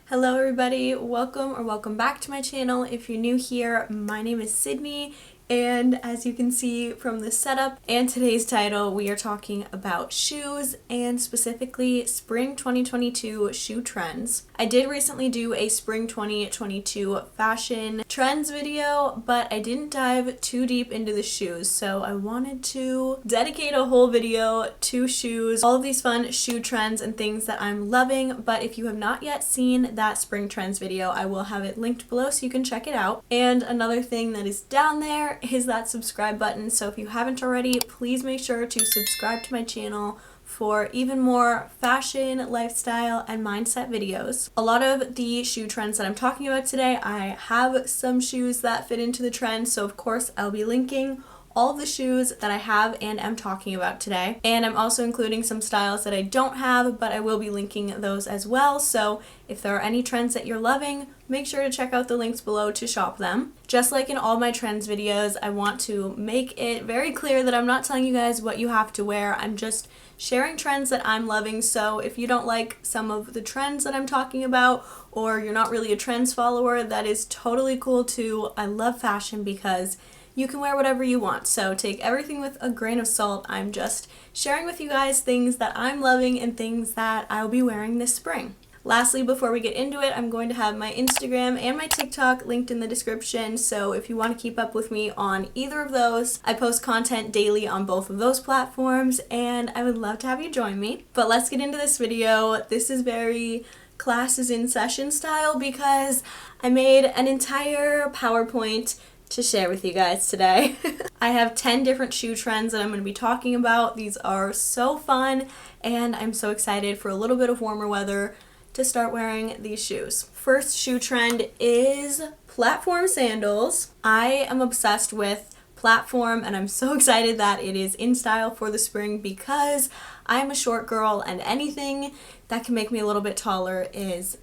Hello everybody, welcome back to my channel. If you're new here, my name is Sydney, and as you can see from the setup and today's title, we are talking about shoes and specifically spring 2022 shoe trends. I did recently do a spring 2022 fashion trends video, but I didn't dive too deep into the shoes, so I wanted to dedicate a whole video to shoes, all of these fun shoe trends and things that I'm loving. But if you have not yet seen that spring trends video, I will have it linked below so you can check it out. And another thing that is down there is that subscribe button, so if you haven't already, please make sure to subscribe to my channel for even more fashion, lifestyle, and mindset videos. A lot of the shoe trends that I'm talking about today, I have some shoes that fit into the trend, so of course I'll be linking all of the shoes that I have and am talking about today. And I'm also including some styles that I don't have, but I will be linking those as well. So if there are any trends that you're loving, make sure to check out the links below to shop them. Just like in all my trends videos, I want to make it very clear that I'm not telling you guys what you have to wear. I'm just sharing trends that I'm loving. So if you don't like some of the trends that I'm talking about, or you're not really a trends follower, that is totally cool too. I love fashion because you can wear whatever you want, so take everything with a grain of salt. I'm just sharing with you guys things that I'm loving and things that I'll be wearing this spring. Lastly, before we get into it, I'm going to have my Instagram and my TikTok linked in the description, so if you want to keep up with me on either of those, I post content daily on both of those platforms, and I would love to have you join me. But let's get into this video. This is very classes in session style because I made an entire PowerPoint to share with you guys today. I have 10 different shoe trends that I'm going to be talking about. These are so fun, and I'm so excited for a little bit of warmer weather to start wearing these shoes. First shoe trend is platform sandals. I am obsessed with platform, and I'm so excited that it is in style for the spring because I'm a short girl, and anything that can make me a little bit taller is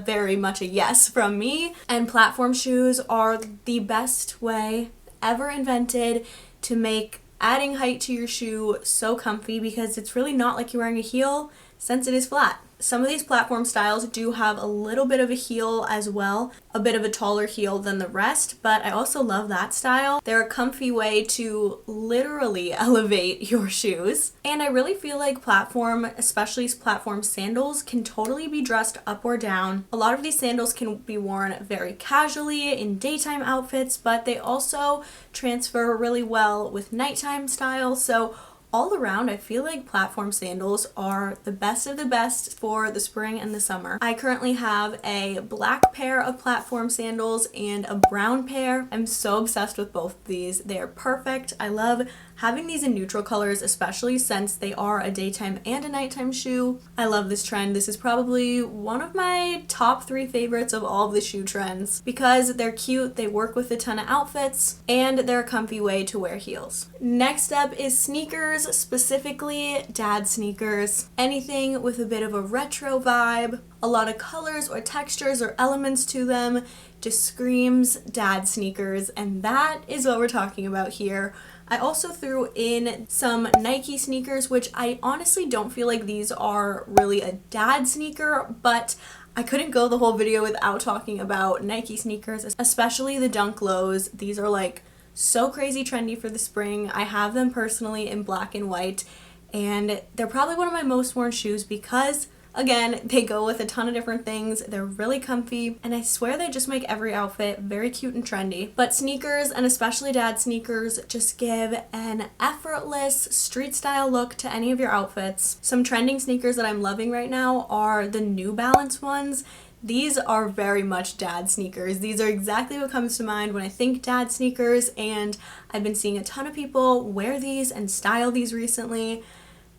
very much a yes from me. And platform shoes are the best way ever invented to make adding height to your shoe so comfy, because it's really not like you're wearing a heel since it is flat. Some of these platform styles do have a little bit of a heel as well, a bit of a taller heel than the rest, but I also love that style. They're a comfy way to literally elevate your shoes. And I really feel like platform, especially platform sandals, can totally be dressed up or down. A lot of these sandals can be worn very casually in daytime outfits, but they also transfer really well with nighttime style. So all around, I feel like platform sandals are the best of the best for the spring and the summer. I currently have a black pair of platform sandals and a brown pair. I'm so obsessed with both of these. They are perfect. I love having these in neutral colors, especially since they are a daytime and a nighttime shoe. I love this trend. This is probably one of my top 3 favorites of all of the shoe trends because they're cute, they work with a ton of outfits, and they're a comfy way to wear heels. Next up is sneakers, specifically dad sneakers. Anything with a bit of a retro vibe, a lot of colors or textures or elements to them just screams dad sneakers, and that is what we're talking about here. I also threw in some Nike sneakers, which I honestly don't feel like these are really a dad sneaker, but I couldn't go the whole video without talking about Nike sneakers, especially the Dunk Lows. These are like so crazy trendy for the spring. I have them personally in black and white, and they're probably one of my most worn shoes because again, they go with a ton of different things. They're really comfy, and I swear they just make every outfit very cute and trendy. But sneakers, and especially dad sneakers, just give an effortless street style look to any of your outfits. Some trending sneakers that I'm loving right now are the New Balance ones. These are very much dad sneakers. These are exactly what comes to mind when I think dad sneakers, and I've been seeing a ton of people wear these and style these recently,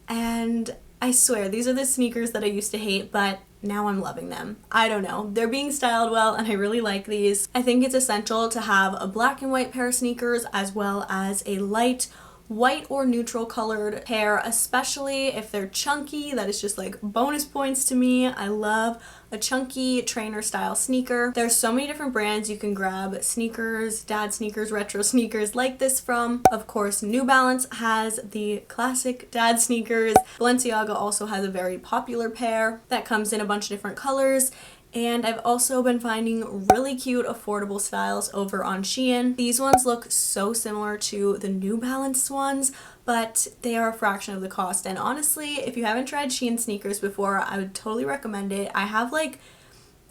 and I swear, these are the sneakers that I used to hate, but now I'm loving them. I don't know. They're being styled well, and I really like these. I think it's essential to have a black and white pair of sneakers as well as a light white or neutral colored pair, especially if they're chunky. That is just like bonus points to me. I love a chunky trainer style sneaker. There's so many different brands you can grab sneakers, dad sneakers, retro sneakers like this from. Of course, New Balance has the classic dad sneakers. Balenciaga also has a very popular pair that comes in a bunch of different colors. And I've also been finding really cute affordable styles over on Shein. These ones look so similar to the New Balance ones, but they are a fraction of the cost. And honestly, if you haven't tried Shein sneakers before, I would totally recommend it. I have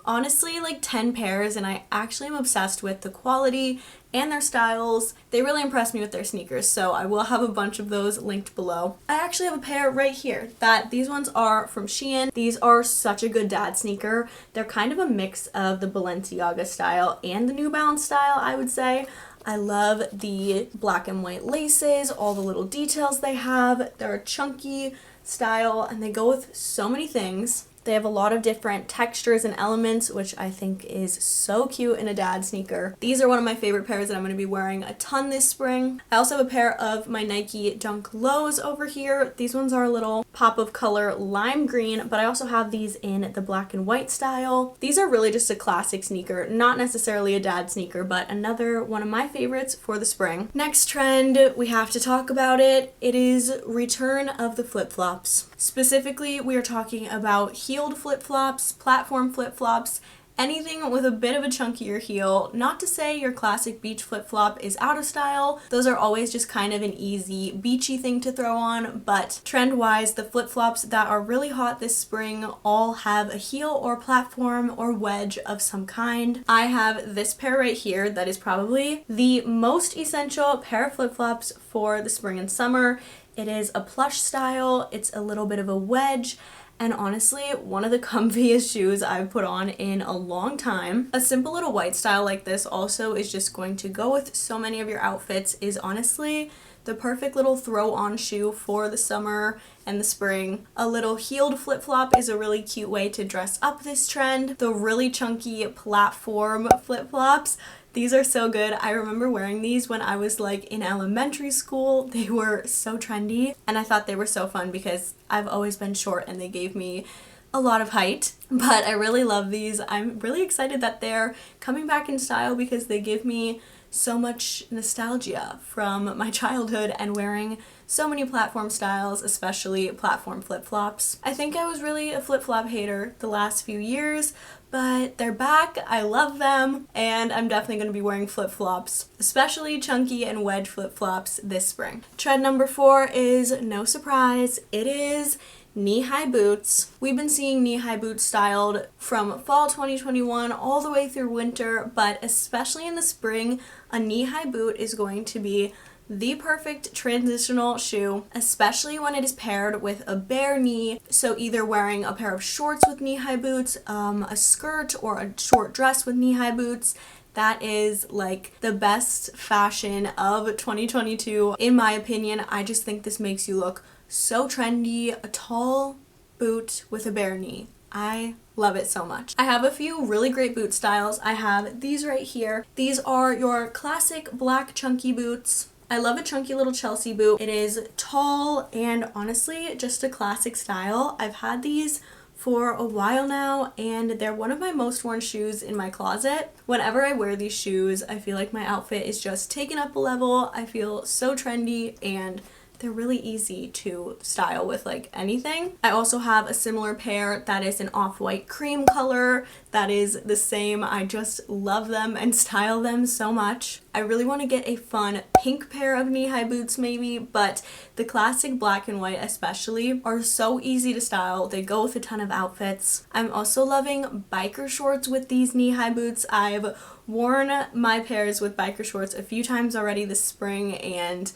honestly 10 pairs, and I actually am obsessed with the quality and their styles. They really impressed me with their sneakers, so I will have a bunch of those linked below. I actually have a pair right here these ones are from Shein. These are such a good dad sneaker. They're kind of a mix of the Balenciaga style and the New Balance style, I would say. I love the black and white laces, all the little details they have. They're a chunky style and they go with so many things. They have a lot of different textures and elements, which I think is so cute in a dad sneaker. These are one of my favorite pairs that I'm going to be wearing a ton this spring. I also have a pair of my Nike Dunk Lows over here. These ones are a little pop of color lime green, but I also have these in the black and white style. These are really just a classic sneaker, not necessarily a dad sneaker, but another one of my favorites for the spring. Next trend, we have to talk about it. It is return of the flip-flops. Specifically, we are talking about heeled flip-flops, platform flip-flops, anything with a bit of a chunkier heel. Not to say your classic beach flip-flop is out of style. Those are always just kind of an easy beachy thing to throw on, but trend-wise, the flip-flops that are really hot this spring all have a heel or platform or wedge of some kind. I have this pair right here that is probably the most essential pair of flip-flops for the spring and summer. It is a plush style, it's a little bit of a wedge, and honestly, one of the comfiest shoes I've put on in a long time. A simple little white style like this also is just going to go with so many of your outfits, is honestly the perfect little throw-on shoe for the summer and the spring. A little heeled flip-flop is a really cute way to dress up this trend. The really chunky platform flip-flops, these are so good. I remember wearing these when I was in elementary school. They were so trendy and I thought they were so fun because I've always been short and they gave me a lot of height, but I really love these. I'm really excited that they're coming back in style because they give me so much nostalgia from my childhood and wearing so many platform styles, especially platform flip-flops. I think I was really a flip-flop hater the last few years, but they're back, I love them, and I'm definitely going to be wearing flip-flops, especially chunky and wedge flip-flops this spring. Trend number 4 is, no surprise, it is knee-high boots. We've been seeing knee-high boots styled from fall 2021 all the way through winter, but especially in the spring, a knee-high boot is going to be the perfect transitional shoe, especially when it is paired with a bare knee. So either wearing a pair of shorts with knee-high boots, a skirt, or a short dress with knee-high boots. That is the best fashion of 2022. In my opinion, I just think this makes you look so trendy. A tall boot with a bare knee. I love it so much. I have a few really great boot styles. I have these right here. These are your classic black chunky boots. I love a chunky little Chelsea boot. It is tall and honestly just a classic style. I've had these for a while now and they're one of my most worn shoes in my closet. Whenever I wear these shoes, I feel like my outfit is just taken up a level. I feel so trendy and they're really easy to style with anything. I also have a similar pair that is an off-white cream color that is the same. I just love them and style them so much. I really want to get a fun pink pair of knee-high boots maybe, but the classic black and white especially are so easy to style. They go with a ton of outfits. I'm also loving biker shorts with these knee-high boots. I've worn my pairs with biker shorts a few times already this spring and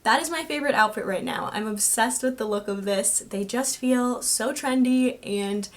that is my favorite outfit right now. I'm obsessed with the look of this. They just feel so trendy and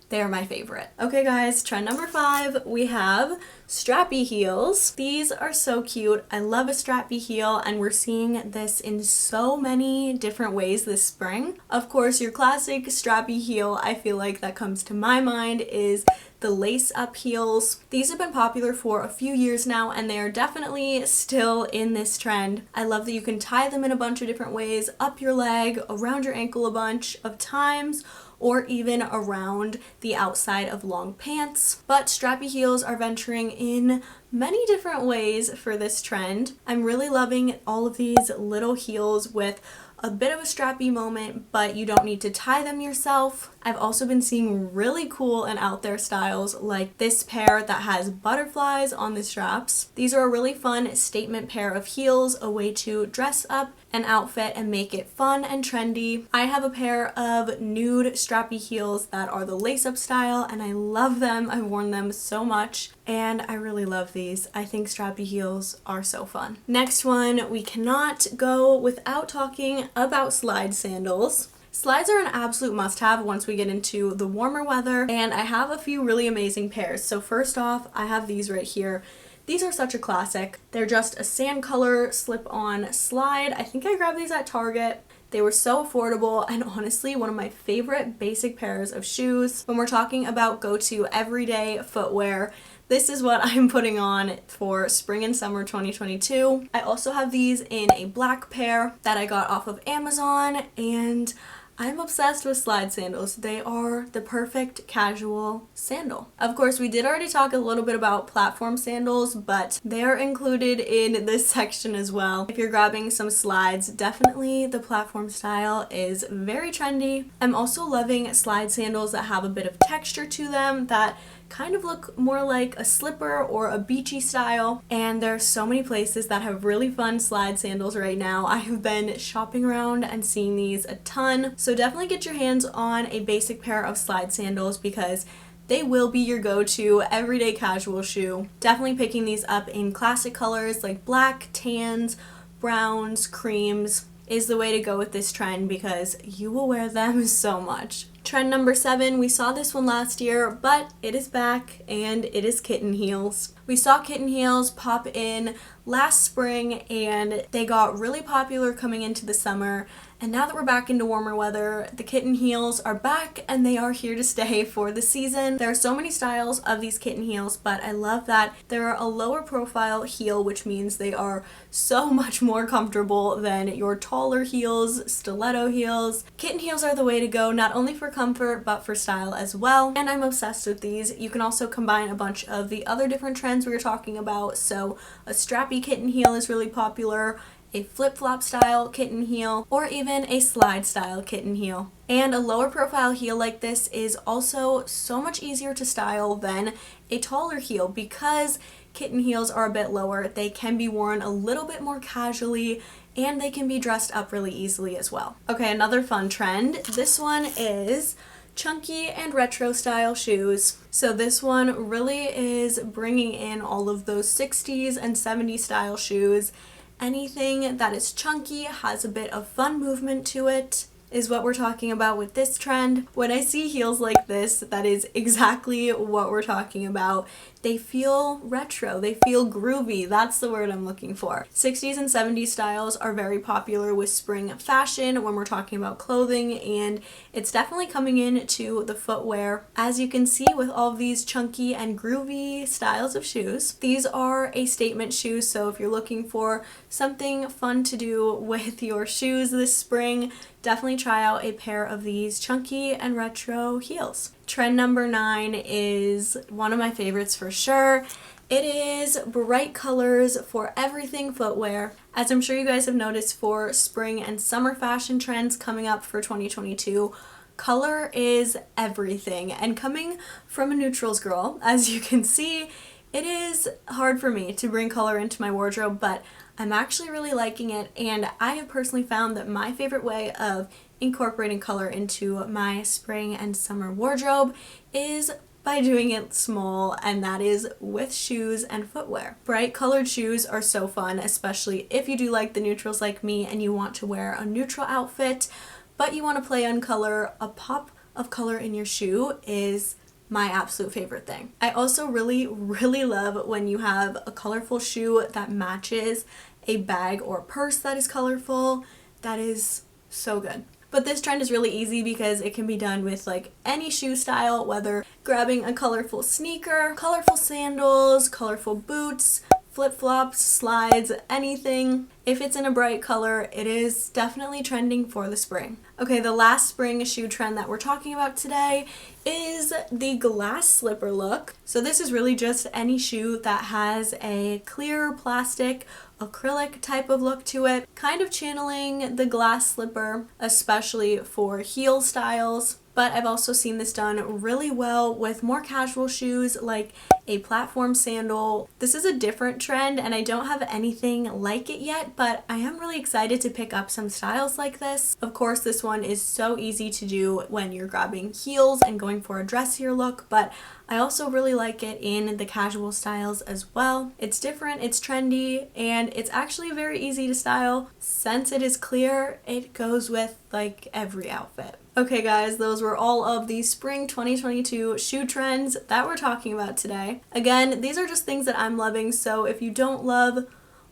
they are my favorite. Okay guys, trend number 5, we have strappy heels. These are so cute. I love a strappy heel and we're seeing this in so many different ways this spring. Of course, your classic strappy heel, I feel like that comes to my mind is the lace up heels. These have been popular for a few years now and they are definitely still in this trend. I love that you can tie them in a bunch of different ways, up your leg, around your ankle a bunch of times, or even around the outside of long pants. But strappy heels are venturing in many different ways for this trend. I'm really loving all of these little heels with a bit of a strappy moment, but you don't need to tie them yourself. I've also been seeing really cool and out there styles like this pair that has butterflies on the straps. These are a really fun statement pair of heels, a way to dress up an outfit and make it fun and trendy. I have a pair of nude strappy heels that are the lace-up style, and I love them. I've worn them so much and I really love these. I think strappy heels are so fun. Next one, we cannot go without talking about slide sandals. Slides are an absolute must-have once we get into the warmer weather, and I have a few really amazing pairs. So first off, I have these right here. These are such a classic. They're just a sand color slip-on slide. I think I grabbed these at Target. They were so affordable and honestly one of my favorite basic pairs of shoes. When we're talking about go-to everyday footwear, this is what I'm putting on for spring and summer 2022. I also have these in a black pair that I got off of Amazon, and I'm obsessed with slide sandals. They are the perfect casual sandal. Of course, we did already talk a little bit about platform sandals, but they're included in this section as well. If you're grabbing some slides, definitely the platform style is very trendy. I'm also loving slide sandals that have a bit of texture to them that kind of look more like a slipper or a beachy style, and there are so many places that have really fun slide sandals right now. I have been shopping around and seeing these a ton, so definitely get your hands on a basic pair of slide sandals because they will be your go-to everyday casual shoe. Definitely picking these up in classic colors like black, tans, browns, creams is the way to go with this trend because you will wear them so much. Trend number 7, we saw this one last year, but it is back and it is kitten heels. We saw kitten heels pop in last spring and they got really popular coming into the summer. And now that we're back into warmer weather, the kitten heels are back and they are here to stay for the season. There are so many styles of these kitten heels, but I love that they're a lower profile heel, which means they are so much more comfortable than your taller heels, stiletto heels. Kitten heels are the way to go, not only for comfort, but for style as well. And I'm obsessed with these. You can also combine a bunch of the other different trends we were talking about. So a strappy kitten heel is really popular, a flip-flop style kitten heel, or even a slide style kitten heel. And a lower profile heel like this is also so much easier to style than a taller heel because kitten heels are a bit lower. They can be worn a little bit more casually and they can be dressed up really easily as well. Okay, another fun trend. This one is chunky and retro style shoes. So this one really is bringing in all of those 60s and 70s style shoes. Anything that is chunky, has a bit of fun movement to it, is what we're talking about with this trend. When I see heels like this, that is exactly what we're talking about. They feel retro, they feel groovy, that's the word I'm looking for. 60s and 70s styles are very popular with spring fashion when we're talking about clothing, and it's definitely coming into the footwear. As you can see with all of these chunky and groovy styles of shoes, these are a statement shoe, so if you're looking for something fun to do with your shoes this spring, definitely try out a pair of these chunky and retro heels. Trend number 9 is one of my favorites for sure. It is bright colors for everything footwear. As I'm sure you guys have noticed for spring and summer fashion trends coming up for 2022, color is everything. And coming from a neutrals girl, as you can see, it is hard for me to bring color into my wardrobe, but I'm actually really liking it, and I have personally found that my favorite way of incorporating color into my spring and summer wardrobe is by doing it small, and that is with shoes and footwear. Bright colored shoes are so fun, especially if you do like the neutrals like me and you want to wear a neutral outfit, but you want to play on color. A pop of color in your shoe is my absolute favorite thing. I also really love when you have a colorful shoe that matches a bag or purse that is colorful. That is so good. But this trend is really easy because it can be done with like any shoe style, whether grabbing a colorful sneaker, colorful sandals, colorful boots, flip-flops, slides, anything. If it's in a bright color, it is definitely trending for the spring. Okay, the last spring shoe trend that we're talking about today is the glass slipper look. So this is really just any shoe that has a clear plastic acrylic type of look to it, kind of channeling the glass slipper, especially for heel styles. But I've also seen this done really well with more casual shoes like a platform sandal. This is a different trend and I don't have anything like it yet, but I am really excited to pick up some styles like this. Of course, this one is so easy to do when you're grabbing heels and going for a dressier look, but I also really like it in the casual styles as well. It's different, it's trendy, and it's actually very easy to style. Since it is clear, it goes with like every outfit. Okay guys, those were all of the spring 2022 shoe trends that we're talking about today. Again, these are just things that I'm loving, so if you don't love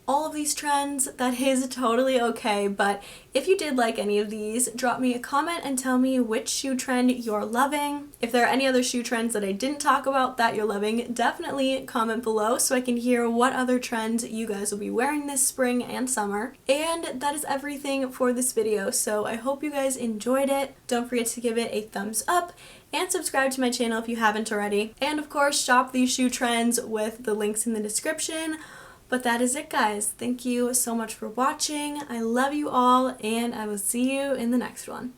all of these trends, that is totally okay, but if you did like any of these, drop me a comment and tell me which shoe trend you're loving. If there are any other shoe trends that I didn't talk about that you're loving, definitely comment below so I can hear what other trends you guys will be wearing this spring and summer. And that is everything for this video, so I hope you guys enjoyed it. Don't forget to give it a thumbs up and subscribe to my channel if you haven't already. And of course, shop these shoe trends with the links in the description. But that is it, guys. Thank you so much for watching. I love you all, and I will see you in the next one.